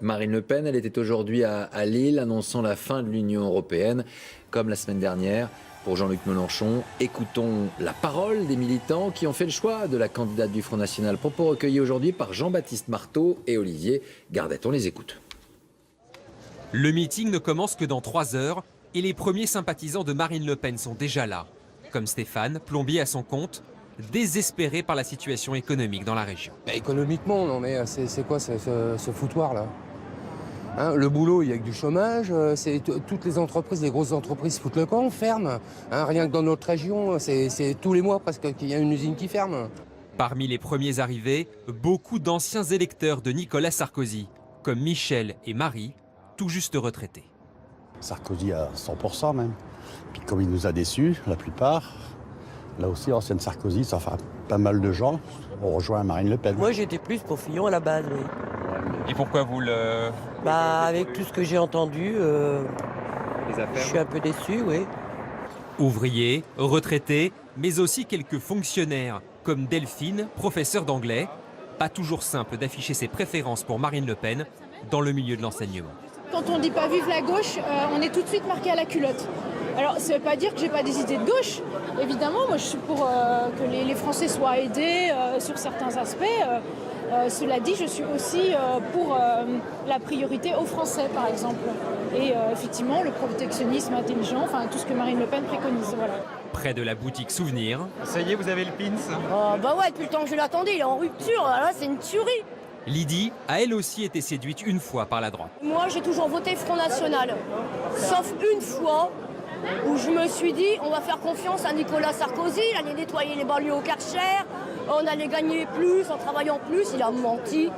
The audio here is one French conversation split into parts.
Marine Le Pen, elle était aujourd'hui à Lille, annonçant la fin de l'Union européenne, comme la semaine dernière. Pour Jean-Luc Mélenchon, écoutons la parole des militants qui ont fait le choix de la candidate du Front National. Propos recueillis aujourd'hui par Jean-Baptiste Marteau et Olivier Gardet. On les écoute. Le meeting ne commence que dans 3 heures et les premiers sympathisants de Marine Le Pen sont déjà là. Comme Stéphane, plombier à son compte, désespéré par la situation économique dans la région. Économiquement, non mais c'est quoi ce foutoir là, hein, le boulot, il y a que du chômage, toutes les entreprises, les grosses entreprises foutent le camp, ferment. Hein, rien que dans notre région, c'est tous les mois presque qu'il y a une usine qui ferme. Parmi les premiers arrivés, beaucoup d'anciens électeurs de Nicolas Sarkozy, comme Michel et Marie, tout juste retraités. Sarkozy à 100% même. Puis comme il nous a déçus, la plupart, là aussi, ancienne Sarkozy, ça fait pas mal de gens ont rejoint Marine Le Pen. Moi, j'étais plus pour Fillon à la base, oui. Et pourquoi vous le... Avec tout ce que j'ai entendu, je suis un peu déçu, oui. Ouvriers, retraités, mais aussi quelques fonctionnaires, comme Delphine, professeure d'anglais. Pas toujours simple d'afficher ses préférences pour Marine Le Pen dans le milieu de l'enseignement. Quand on ne dit pas vive la gauche, on est tout de suite marqué à la culotte. Alors ça ne veut pas dire que j'ai pas des idées de gauche. Évidemment, moi je suis pour que les Français soient aidés sur certains aspects. Cela dit, je suis aussi pour la priorité aux Français, par exemple. Et effectivement, le protectionnisme intelligent, enfin tout ce que Marine Le Pen préconise. Voilà. Près de la boutique Souvenir. Ça y est, vous avez le pins? Bah ouais, depuis le temps que je l'attendais, il est en rupture, là c'est une tuerie. Lydie a elle aussi été séduite une fois par la droite. Moi j'ai toujours voté Front National, sauf une fois où je me suis dit on va faire confiance à Nicolas Sarkozy, il allait nettoyer les banlieues au Karcher, on allait gagner plus en travaillant plus, il a menti.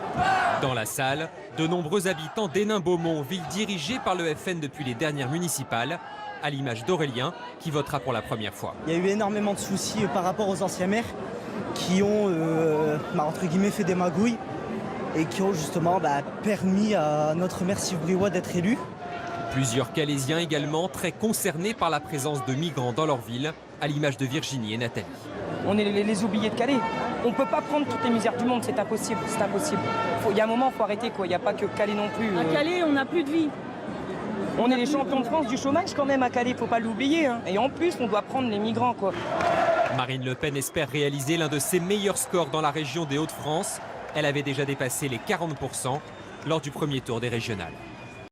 Dans la salle, de nombreux habitants d'Hénin-Beaumont, ville dirigée par le FN depuis les dernières municipales, à l'image d'Aurélien qui votera pour la première fois. Il y a eu énormément de soucis par rapport aux anciens maires qui ont entre guillemets fait des magouilles et qui ont justement permis à notre maire Briouat d'être élu. Plusieurs Calaisiens également très concernés par la présence de migrants dans leur ville, à l'image de Virginie et Nathalie. On est les oubliés de Calais. On ne peut pas prendre toutes les misères du monde, c'est impossible, c'est impossible. Il y a un moment, il faut arrêter, quoi. Il n'y a pas que Calais non plus. À Calais, on n'a plus de vie. On est les champions de France du chômage quand même à Calais, il ne faut pas l'oublier. Hein. Et en plus, on doit prendre les migrants, quoi. Marine Le Pen espère réaliser l'un de ses meilleurs scores dans la région des Hauts-de-France. Elle avait déjà dépassé les 40% lors du premier tour des régionales.